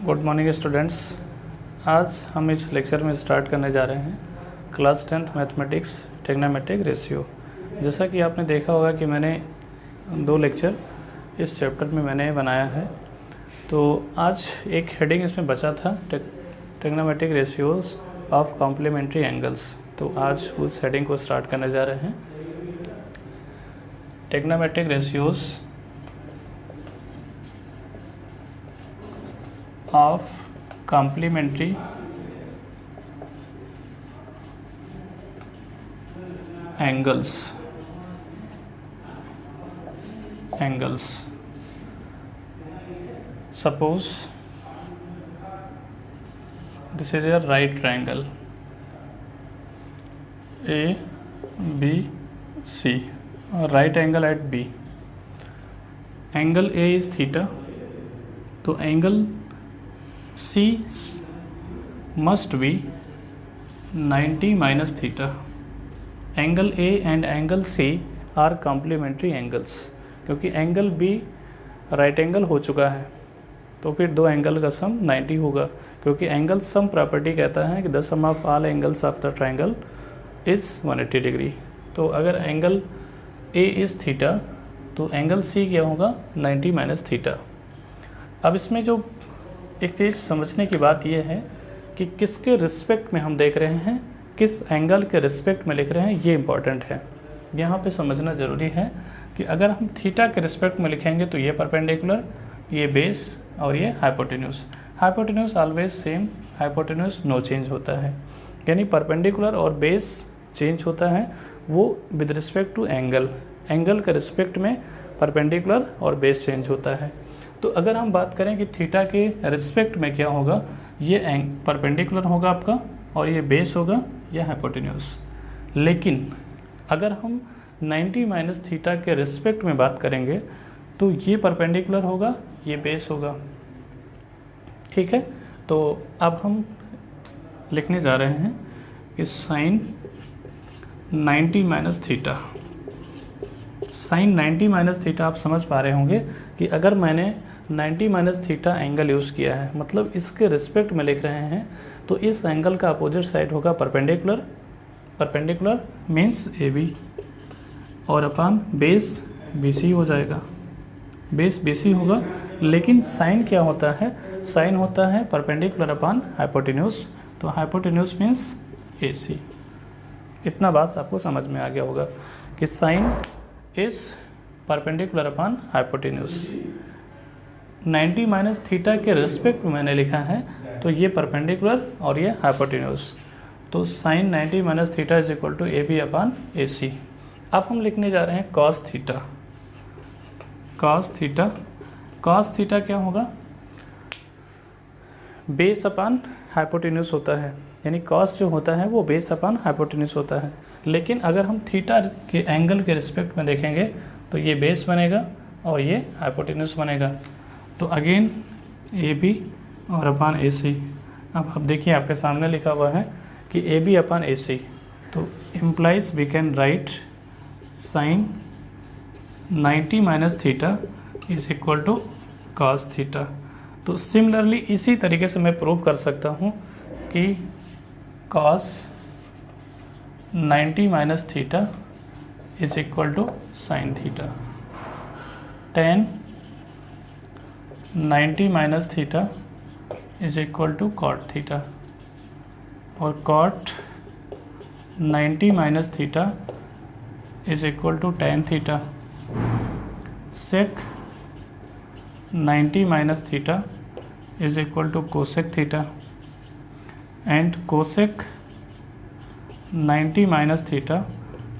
Good morning students. आज हम इस लेक्चर में स्टार्ट करने जा रहे हैं class 10th mathematics trigonometric ratio. जैसा कि आपने देखा होगा कि मैंने 2 लेक्चर इस चैप्टर में मैंने बनाया है, तो आज एक हेडिंग इसमें बचा था trigonometric ratios of complementary angles. तो आज उस हेडिंग को स्टार्ट करने जा रहे हैं। Trigonometric ratios of complementary angles suppose this is a right triangle A B C, right angle at B, angle A is theta, तो angle C must be 90 minus theta. Angle A and angle C are complementary angles, क्योंकि angle B right angle हो चुका है, तो फिर 2 angle का सम 90 होगा, क्योंकि एंगल सम प्रॉपर्टी कहता है कि the sum of all angles of the triangle is 180 degree. तो अगर एंगल A इज़ थीटा तो एंगल C क्या होगा 90 माइनस थीटा। अब इसमें जो एक चीज़ समझने की बात यह है कि किसके रिस्पेक्ट में हम देख रहे हैं, किस एंगल के रिस्पेक्ट में लिख रहे हैं, ये इंपॉर्टेंट है। यहाँ पे समझना ज़रूरी है कि अगर हम थीटा के रिस्पेक्ट में लिखेंगे तो ये परपेंडिकुलर, ये बेस और ये hypotenuse. Hypotenuse always same, hypotenuse no change होता है, यानी परपेंडिकुलर और बेस चेंज होता है वो with respect to angle. Angle के रिस्पेक्ट में परपेंडिकुलर और बेस चेंज होता है। तो अगर हम बात करें कि थीटा के रिस्पेक्ट में क्या होगा, ये परपेंडिकुलर होगा आपका और ये बेस होगा, ये हाइपोटेन्यूस। लेकिन अगर हम 90 माइनस थीटा के रिस्पेक्ट में बात करेंगे तो ये परपेंडिकुलर होगा, ये बेस होगा। ठीक है, तो अब हम लिखने जा रहे हैं कि sine 90 minus theta. Sine 90 minus theta आप समझ पा रहे होंगे कि अगर मैंने 90 माइनस थीटा एंगल यूज़ किया है, मतलब इसके रिस्पेक्ट में लिख रहे हैं, तो इस एंगल का अपोजिट साइड होगा परपेंडिकुलर। परपेंडिकुलर मीन्स AB और अपान बेस BC हो जाएगा, बेस BC होगा। लेकिन साइन क्या होता है, साइन होता है परपेंडिकुलर अपान हाइपोटेन्यूस, तो हाइपोटेन्यूस मीन्स AC। इतना बात आपको समझ में आ गया होगा कि sine is perpendicular upon hypotenuse. 90 minus theta के रिस्पेक्ट में मैंने लिखा है, तो ये परपेंडिकुलर और ये हाइपोटेन्यूस, तो sine 90 minus theta is equal to AB upon AC। अब हम लिखने जा रहे हैं cos theta. Cos theta, cos theta क्या होगा, बेस अपान हाइपोटेन्यूस होता है, यानी कॉस जो होता है वो बेस अपान हाइपोटेन्यूस होता है। लेकिन अगर हम थीटा के एंगल के रिस्पेक्ट में देखेंगे तो ये बेस बनेगा और ये हाइपोटेन्यूस बनेगा। तो अगेन AB और अपान AC। अब देखिए आपके सामने लिखा हुआ है कि AB अपान AC, तो implies we can write sine 90 minus theta is equal to cos theta. तो सिमिलरली इसी तरीके से मैं प्रूव कर सकता हूँ कि cos 90 minus theta is equal to sine theta, tan 90 minus theta is equal to cot theta, और cot 90 minus theta is equal to tan theta, sec 90 minus theta is equal to cosec theta, and cosec 90 minus theta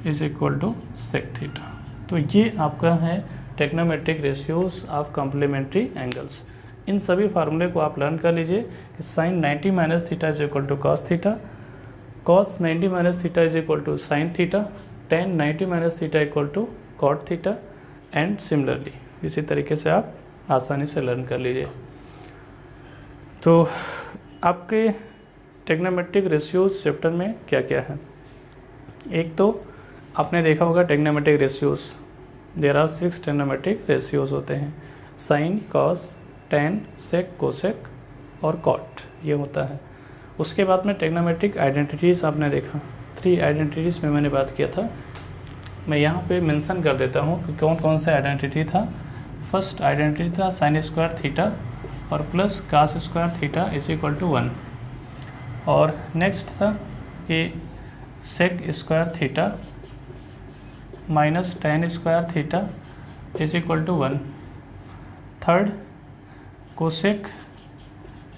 is equal to sec theta. तो ये आपका है trigonometric ratios of complementary angles. इन सभी फार्मूले को आप लर्न कर लीजिए कि sine 90 minus theta is equal to cos theta, cos 90 minus theta is equal to sine theta, tan 90 minus theta equal to cot theta, and similarly इसी तरीके से आप आसानी से लर्न कर लीजिए। तो आपके ट्रिग्नोमेट्रिक रेशियोज चैप्टर में क्या क्या है, एक तो आपने देखा होगा trigonometric ratios, there are 6 trigonometric ratios होते हैं, sine, cos, tan, sec, cosec और कॉट, ये होता है। उसके बाद में ट्रिग्नोमेट्रिक आइडेंटिटीज़ आपने देखा, 3 आइडेंटिटीज़ में मैंने बात किया था। मैं यहाँ पे मेंशन कर देता हूँ कि कौन कौन सा आइडेंटिटी था। फर्स्ट आइडेंटिटी था साइन स्क्वायर थीटा और plus cos square theta is equal to 1। और नेक्स्ट था कि sec square theta minus tan square theta is equal to 1। Third cosec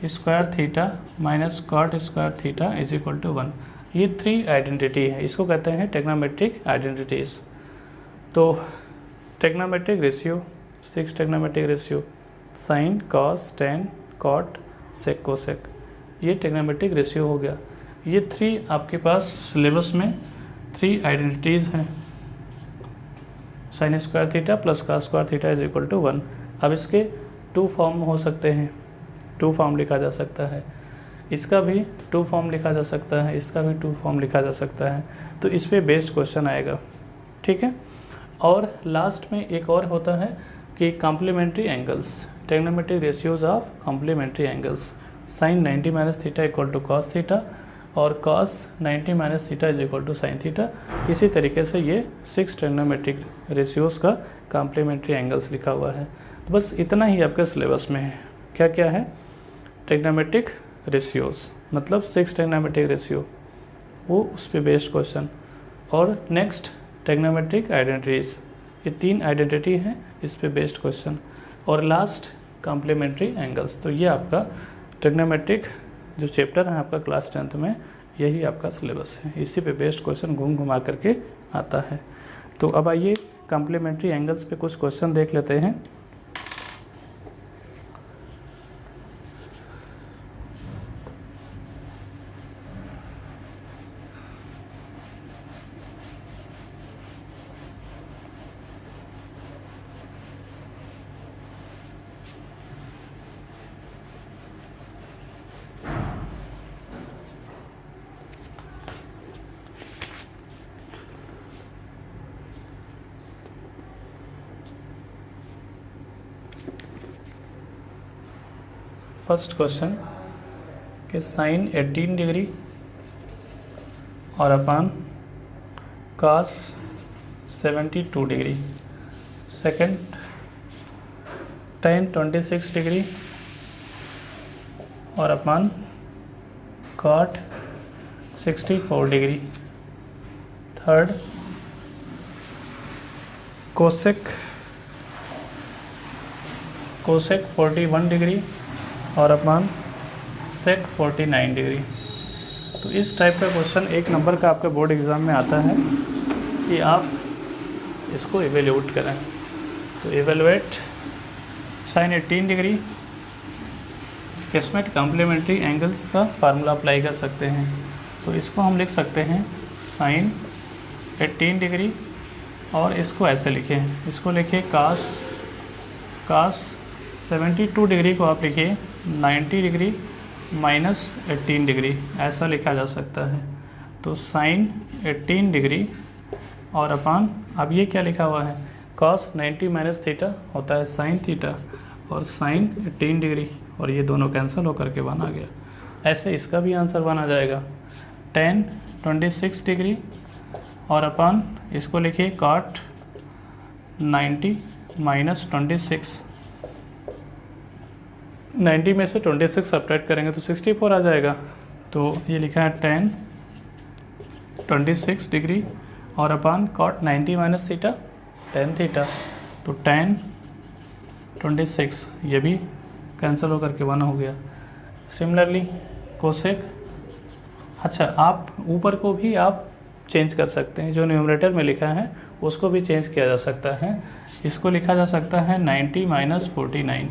square theta minus cot square theta is equal to 1। ये 3 identity है, इसको कहते हैं trigonometric identities. तो trigonometric ratio, 6 trigonometric ratio, sine cos tan cot sec cosec, ये trigonometric ratio हो गया। ये 3 आपके पास सिलेबस में 3 आइडेंटिटीज़ हैं। Sine square theta plus cos square theta is equal to 1। अब इसके 2 फॉर्म हो सकते हैं, 2 फॉर्म लिखा जा सकता है, इसका भी 2 फॉर्म लिखा जा सकता है, इसका भी 2 फॉर्म लिखा जा सकता है। तो इस पे बेस्ड क्वेश्चन आएगा, ठीक है। और लास्ट में एक और होता है कि complementary angles, trigonometric ratios of complementary angles. Sine 90 minus theta equal to cos theta और cos 90 minus theta is equal to sine theta. इसी तरीके से ये 6 ट्रिग्नोमेट्रिक रेशियोज़ का कॉम्प्लीमेंट्री एंगल्स लिखा हुआ है। तो बस इतना ही आपके सिलेबस में है। क्या क्या है? ट्रिग्नोमेट्रिक रेशियोज़ मतलब 6 ट्रिग्नोमेट्रिक रेशियो, वो उस पर बेस्ड क्वेश्चन। और नेक्स्ट ट्रिग्नोमेट्रिक आइडेंटिटीज़, ये 3 आइडेंटिटी हैं, इस पे बेस्ड क्वेश्चन। और लास्ट कॉम्प्लीमेंट्री एंगल्स। तो ये आपका ट्रिग्नोमेट्रिक जो चैप्टर है आपका क्लास 10th में, यही आपका सिलेबस है, इसी पे बेस्ड क्वेश्चन घूम घुमा करके आता है। तो अब आइए कॉम्प्लीमेंट्री एंगल्स पे कुछ क्वेश्चन देख लेते हैं। फर्स्ट क्वेश्चन कि साइन 18 डिग्री और upon cos 72 degree. Second tan 26 degree और upon cot 64 degree. Third cosec 41 degree और अपान सेक 49 डिग्री। तो इस टाइप का क्वेश्चन 1 नंबर का आपके बोर्ड एग्ज़ाम में आता है कि आप इसको इवेल्यूट करें। तो इवेलुएट साइन 18 डिग्री, इसमें कॉम्प्लीमेंट्री एंगल्स का फार्मूला अप्लाई कर सकते हैं। तो इसको हम लिख सकते हैं साइन 18 डिग्री और इसको ऐसे लिखें, इसको लिखिए कास 72 डिग्री को आप लिखिए 90 डिग्री माइनस 18 डिग्री, ऐसा लिखा जा सकता है। तो साइन 18 डिग्री और अपान, अब ये क्या लिखा हुआ है, कॉस 90 माइनस थीटा होता है साइन थीटा और साइन 18 डिग्री, और ये दोनों कैंसिल होकर के 1 आ गया। ऐसे इसका भी आंसर 1 आ जाएगा। tan 26 डिग्री और अपान इसको लिखिए कॉट 90 माइनस 26, 90 में से 26 सब्ट्रैक्ट करेंगे तो 64 आ जाएगा। तो ये लिखा है tan 26 डिग्री और upon cot 90 minus theta tan theta, तो tan 26 ये भी कैंसिल होकर के 1 हो गया। सिमिलरली कोसेक, अच्छा आप ऊपर को भी आप चेंज कर सकते हैं, जो न्यूमरेटर में लिखा है उसको भी चेंज किया जा सकता है। इसको लिखा जा सकता है 90 माइनस 49,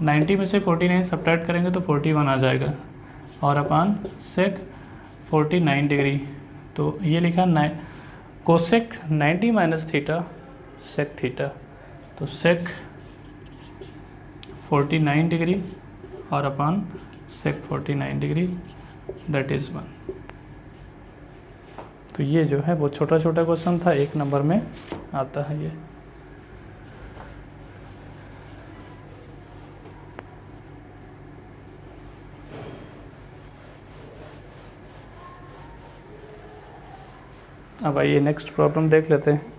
90 में से 49 सब्ट्रैक्ट करेंगे तो 41 आ जाएगा और अपान सेक 49 डिग्री। तो ये लिखा cosec 90 minus theta sec theta, तो सेक 49 डिग्री और upon sec 49 degree, that is 1। तो ये जो है वो छोटा छोटा क्वेश्चन था, 1 नंबर में आता है ये। अब आइए नेक्स्ट प्रॉब्लम देख लेते हैं।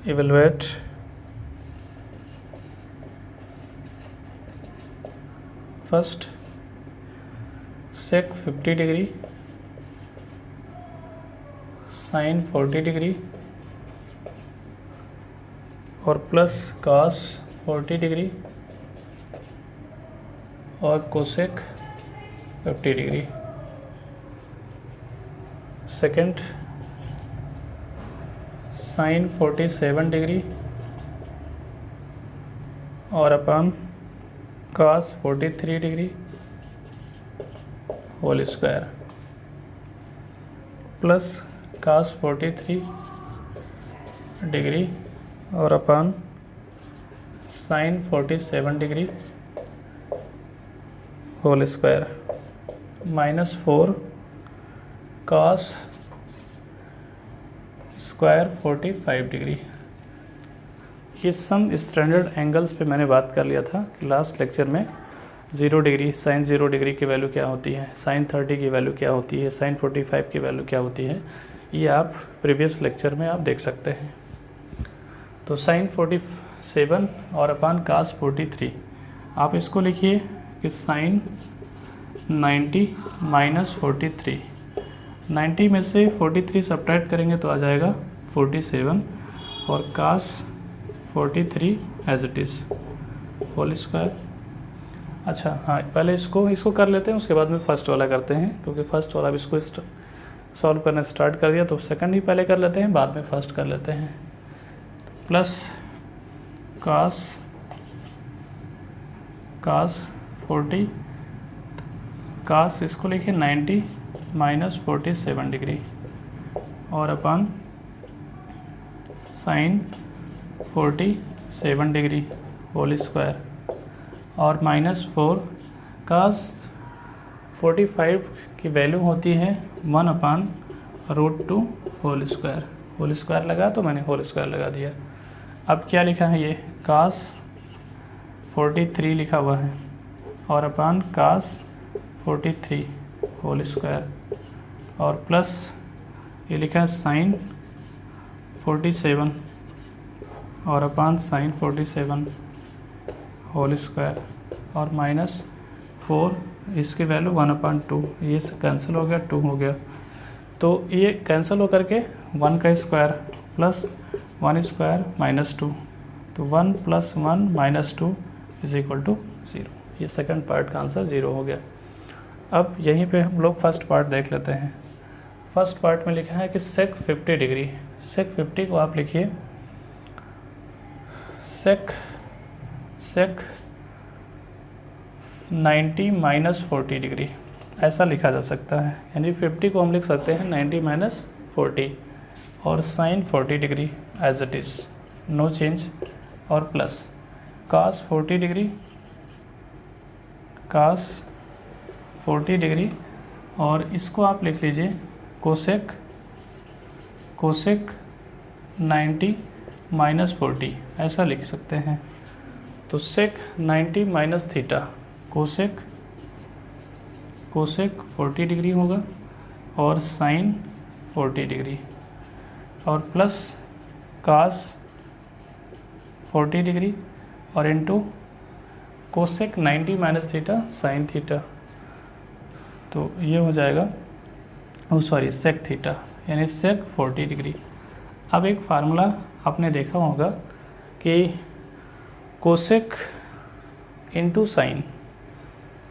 Evaluate first sec 50 degree sine 40 degree और प्लस कॉस 40 डिग्री और cosec 50 degree. Second sine 47 degree और upon cos 43 degree whole square plus cos 43 degree और upon sine 47 degree whole square -4 cos square 45 degree. ये some standard angles पे मैंने बात कर लिया था कि लास्ट लेक्चर में 0 डिग्री साइन 0 डिग्री की वैल्यू क्या होती है, साइन 30 की वैल्यू क्या होती है, साइन 45 की वैल्यू क्या होती है, ये आप प्रीवियस लेक्चर में आप देख सकते हैं। तो साइन 47 और अपान कास 43, आप इसको लिखिए कि साइन 90 माइनस 43, 90 में से 43 सब्ट्रैक्ट करेंगे तो आ जाएगा 47 और cos 43 as it is whole square. अच्छा हाँ, पहले इसको कर लेते हैं, उसके बाद में फर्स्ट वाला करते हैं, क्योंकि फर्स्ट वाला अब इसको सॉल्व करना स्टार्ट कर दिया तो सेकंड ही पहले कर लेते हैं, बाद में फर्स्ट कर लेते हैं। प्लस कास 40 कास इसको लिखिए 90 माइनस 47 डिग्री और upon sine 47 degree whole square और -4 कास 45 की वैल्यू होती है 1/√2 होल स्क्वायर। होल स्क्वायर लगा तो मैंने होल स्क्वायर लगा दिया। अब क्या लिखा है, ये कास 43 लिखा हुआ है और अपान कास 43 होल स्क्वायर और प्लस ये लिखा है साइन 47 और अपान साइन 47 होल स्क्वायर और -4 इसकी वैल्यू 1/2, ये कैंसिल हो गया, 2 हो गया, तो ये कैंसिल हो करके 1 का स्क्वायर प्लस 1 स्क्वायर -2, तो 1 + 1 - 2 = 0। ये सेकंड पार्ट का आंसर 0 हो गया। अब यहीं पे हम लोग फर्स्ट पार्ट देख लेते हैं। फर्स्ट पार्ट में लिखा है कि सेक 50 डिग्री, सेक 50 को आप लिखिए सेक 90 माइनस 40 डिग्री, ऐसा लिखा जा सकता है। यानी 50 को हम लिख सकते हैं 90 माइनस 40 और sine 40 degree as it is, no change, और plus cos 40 degree, cos 40 degree और इसको आप लिख लीजिए कोसेक 90 माइनस 40, ऐसा लिख सकते हैं। तो सेक 90 माइनस थीटा कोसेक 40 डिग्री होगा और साइन 40 डिग्री और प्लस कास 40 डिग्री और into cosec 90 minus theta sine theta, तो ये हो जाएगा सेक थीटा, यानी सेक 40 डिग्री। अब एक फार्मूला आपने देखा होगा कि कोसेक इंटू साइन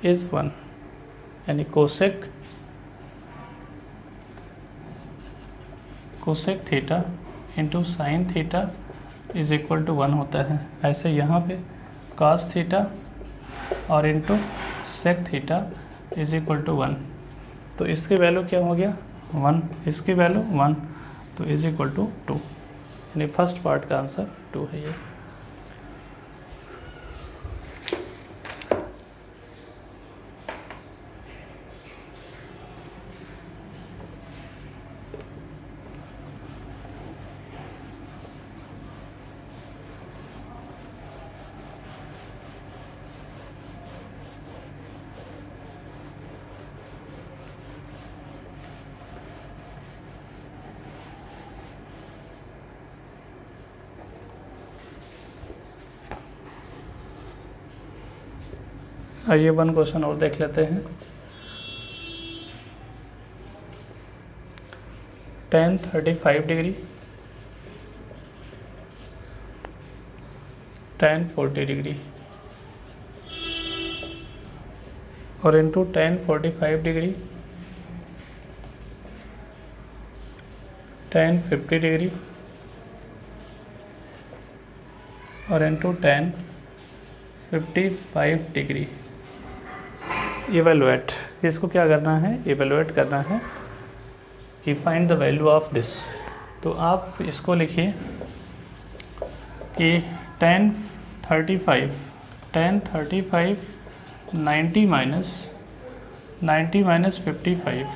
इज़ 1, यानी cosec theta into sine theta is equal to 1 होता है। ऐसे यहाँ पे कास थीटा और into sec theta is equal to 1, तो इसकी वैल्यू क्या हो गया 1, इसकी वैल्यू 1, तो इज़ इक्वल टू 2, यानी फर्स्ट पार्ट का आंसर 2 है ये। आइए वन क्वेश्चन और देख लेते हैं। tan 35 डिग्री, tan 40 डिग्री और into tan 45 degree, tan 50 degree और इंटू tan 55 डिग्री। इवेलुएट, इसको क्या करना है, इवेलुएट करना है कि find the value of this. तो आप इसको लिखिए कि tan 35 90 माइनस 55,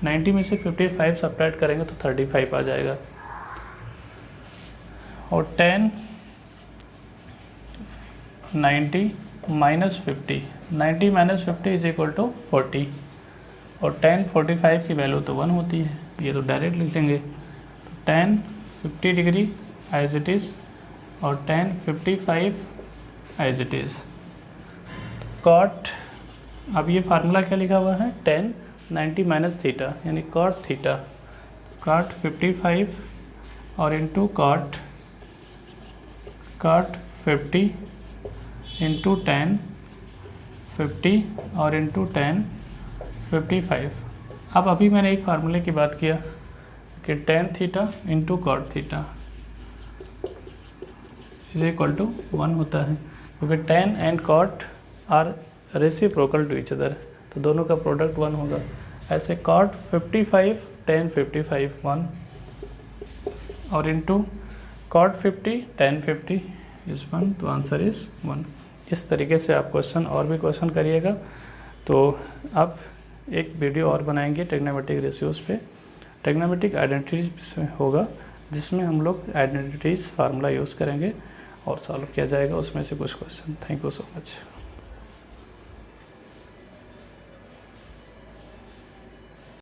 90 में से 55 सब्ट्रैक्ट करेंगे तो 35 आ जाएगा। और tan 90 minus 50, 90 minus 50 is equal to 40 और tan 45 की वैल्यू तो 1 होती है, ये तो डायरेक्ट लिख लेंगे। तो tan 50 degree as it is और tan 55 as it is. Cot, अब ये फार्मूला क्या लिखा हुआ है, tan 90 माइनस थीटा यानी कॉट थीटा, कॉट 55 और इंटू कॉट 50 इंटू tan 50 और इंटू tan 55। अब अभी मैंने एक फार्मूले की बात किया कि tan theta into cot theta is equal to 1 होता है, क्योंकि tan and cot are reciprocal to each other, तो दोनों का प्रोडक्ट 1 होगा। ऐसे cot 55 tan 55 1 और इंटू cot 50 tan 50 इज़ 1, तो आंसर इज़ 1। इस तरीके से आप क्वेश्चन और भी क्वेश्चन करिएगा। तो अब एक वीडियो और बनाएंगे ट्रिग्नोमेट्रिक रेशियोज़ पे, ट्रिग्नोमेट्रिक आइडेंटिटीज होगा जिसमें हम लोग आइडेंटिटीज फार्मूला यूज़ करेंगे और सॉल्व किया जाएगा उसमें से कुछ question. Thank you so much.